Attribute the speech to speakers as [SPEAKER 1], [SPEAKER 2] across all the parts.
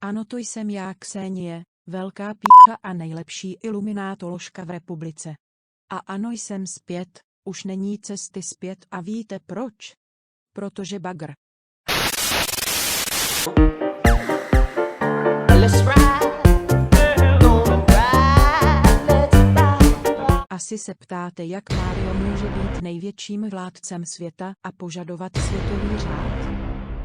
[SPEAKER 1] Ano, to jsem já, Ksenie, velká pícha a nejlepší iluminátoložka v republice. A ano, jsem zpět, už není cesty zpět a víte proč? Protože bagr. Asi se ptáte, jak Mario může být největším vládcem světa a požadovat světový řád?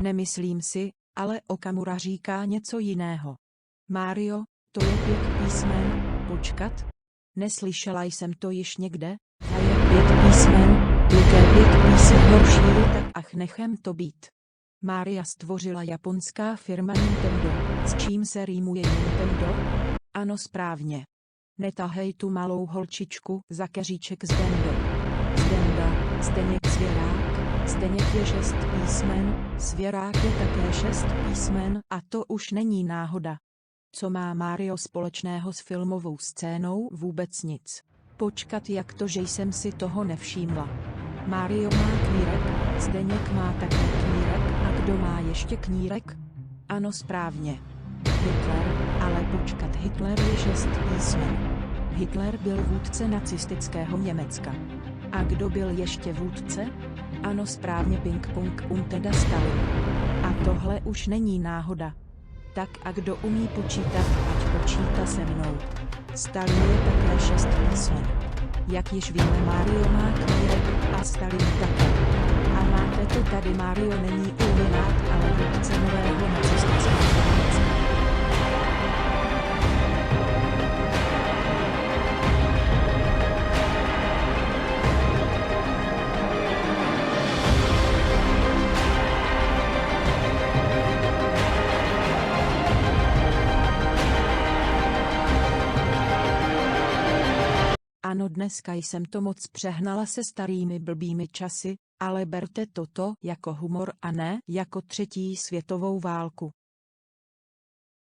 [SPEAKER 1] Nemyslím si, ale Okamura říká něco jiného. Mario, to je 5 písmen, počkat? Neslyšela jsem to již někde? A je 5 písmen, jaké 5 písmen horší, tak ach, nechem to být. Mária stvořila japonská firma Nintendo, s čím se rýmuje Nintendo? Ano, správně. Netahej tu malou holčičku za keříček Zdendo. Zdenda, Zdeněk Svěrák. Zdeněk je 6 písmen, Svěrák je také 6 písmen a to už není náhoda. Co má Mario společného s filmovou scénou? Vůbec nic. Počkat, jak to, že jsem si toho nevšimla. Mario má knírek, Zdeněk má také knírek a kdo má ještě knírek? Ano, správně. Hitler, ale počkat, Hitler je 6 písmen. Hitler byl vůdce nacistického Německa. A kdo byl ještě vůdce? Ano, správně, ping-pong, teda Stalin. A tohle už není náhoda. Tak a kdo umí počítat, ať počítá se mnou. Stalin je také 6 písmen. Jak již víme, Mario má knírek a Stalin také. A máte to tady, Mario není iluminát, ale vůdce nového nacistického Německa. Ano, dneska jsem to moc přehnala se starými blbými časy, ale berte toto jako humor a ne jako 3. světovou válku.